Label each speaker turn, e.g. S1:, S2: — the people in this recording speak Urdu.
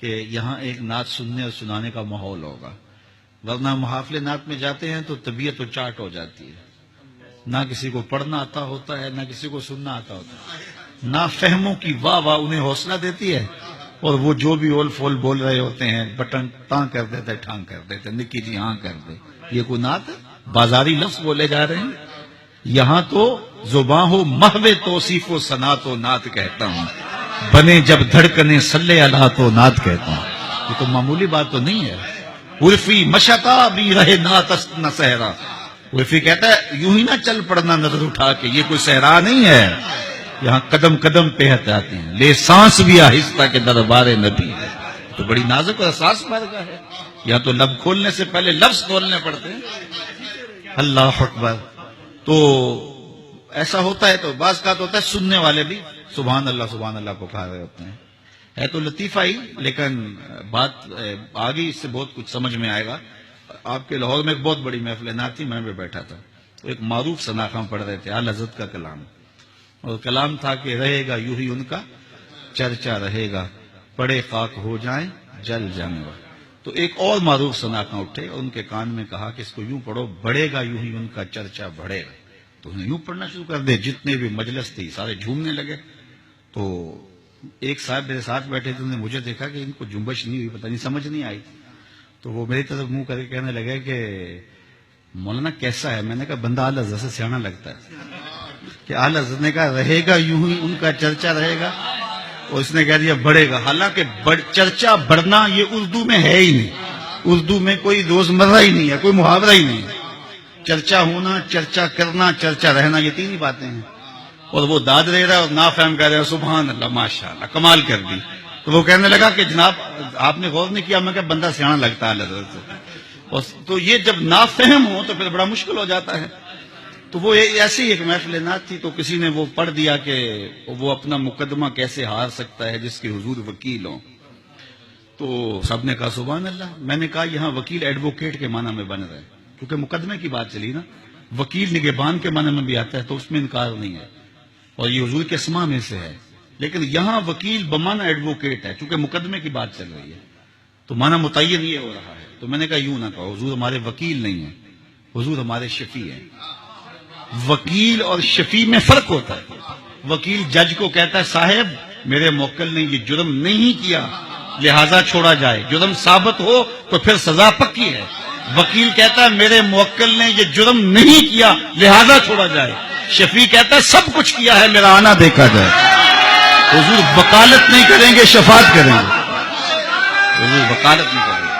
S1: کہ یہاں ایک نعت سننے اور سنانے کا ماحول ہوگا، ورنہ محافل نعت میں جاتے ہیں تو طبیعت و چاٹ ہو جاتی ہے، نہ کسی کو پڑھنا آتا ہوتا ہے، نہ کسی کو سننا آتا ہوتا ہے، نہ فہموں کی واہ واہ انہیں حوصلہ دیتی ہے، اور وہ جو بھی اول فول بول رہے ہوتے ہیں بٹن تاں کر دیتے ٹھانگ کر دیتے، نکی جی ہاں کر دے، یہ کوئی نعت ہے؟ بازاری لفظ بولے جا رہے ہیں۔ یہاں تو زباں ہو محو توصیف و ثنا تو نعت کہتا ہوں، بنے جب دھڑکنے صلی اللہ تو نعت کہتا ہوں۔ یہ تو معمولی بات تو نہیں ہے۔ عرفی مشتا بھی رہے نعت است نہ صحرا، عرفی کہتا ہے یوں ہی نہ چل پڑنا نظر اٹھا کے، یہ کوئی صحرا نہیں ہے، یہاں قدم قدم پہ ہٹاتے ہیں، لے سانس بھی آہستہ کے دربار نبی ہے۔ تو بڑی نازک اور حساس بارگاہ ہے، یہاں تو لب کھولنے سے پہلے لفظ کھولنے پڑتے ہیں۔ اللہ اکبر۔ تو ایسا ہوتا ہے، تو بعض کا ہوتا ہے سننے والے بھی سبحان اللہ پکار رہے ہوتے ہیں۔ ہے تو لطیفہ ہی، لیکن بات آگے اس سے بہت کچھ سمجھ میں آئے گا۔ آپ کے لاہور میں ایک بہت بڑی محفل نعت تھی، میں بھی بیٹھا تھا، تو ایک معروف سناخواں پڑھ رہے تھے اعلی حضرت کا کلام، اور کلام تھا کہ رہے گا یوں ہی ان کا چرچا رہے گا، پڑے خاک ہو جائیں جل جانور۔ تو ایک اور معروف سناخواں اٹھے اور ان کے کان میں کہا کہ اس کو یوں پڑھو، بڑھے گا یوں ہی ان کا چرچا بڑھے گا۔ تو انہیں یوں پڑھنا شروع کر دے، جتنے بھی مجلس تھی سارے جھومنے لگے۔ تو ایک صاحب میرے ساتھ بیٹھے تھے، انہوں نے مجھے دیکھا کہ ان کو جنبش نہیں ہوئی، پتہ نہیں سمجھ نہیں آئی، تو وہ میری طرف منہ کر کے کہنے لگے کہ مولانا کیسا ہے؟ میں نے کہا بندہ اعلی حضرت سے سیانا لگتا ہے، کہ اعلی حضرت نے کہا رہے گا یوں ہی ان کا چرچا رہے گا، اور اس نے کہہ دیا بڑھے گا، حالانکہ چرچا بڑھنا یہ اردو میں ہے ہی نہیں، اردو میں کوئی روزمرہ ہی نہیں ہے، کوئی محاورہ ہی نہیں ہے۔ چرچا ہونا، چرچا کرنا، چرچا رہنا، یہ تین ہی باتیں ہیں۔ اور وہ داد دے رہا ہے اور نافہم کہہ رہا ہے سبحان اللہ ماشاءاللہ کمال کر دی۔ تو وہ کہنے لگا کہ جناب آپ نے غور نہیں کیا؟ میں کہ بندہ سیانا لگتا ہے حضرت سے۔ تو یہ جب نافہم ہو تو پھر بڑا مشکل ہو جاتا ہے۔ تو وہ ایسی ایک محفل نعت تھی، تو کسی نے وہ پڑھ دیا کہ وہ اپنا مقدمہ کیسے ہار سکتا ہے جس کے حضور وکیل ہوں۔ تو سب نے کہا سبحان اللہ۔ میں نے کہا یہاں وکیل ایڈوکیٹ کے معنی میں بن رہا ہے، کیونکہ مقدمے کی بات چلی نا، وکیل نگہبان کے معنی میں بھی آتا ہے، تو اس میں انکار نہیں ہے، اور یہ حضور کے اسماء میں سے ہے۔ لیکن یہاں وکیل بمعنی ایڈوکیٹ ہے، چونکہ مقدمے کی بات چل رہی ہے، تو معنی متعین یہ ہو رہا ہے۔ تو میں نے کہا یوں نہ کہو، حضور ہمارے وکیل نہیں ہیں، حضور ہمارے شفیع ہیں۔ وکیل اور شفیع میں فرق ہوتا ہے۔ وکیل جج کو کہتا ہے صاحب میرے موکل نے یہ جرم نہیں کیا لہذا چھوڑا جائے، جرم ثابت ہو تو پھر سزا پکی ہے۔ وکیل کہتا ہے میرے موکل نے یہ جرم نہیں کیا لہذا چھوڑا جائے، شفیع کہتا ہے سب کچھ کیا ہے میرا آنا دیکھا جائے۔ حضور وکالت نہیں کریں گے، شفاعت کریں گے، حضور وکالت نہیں کریں گے۔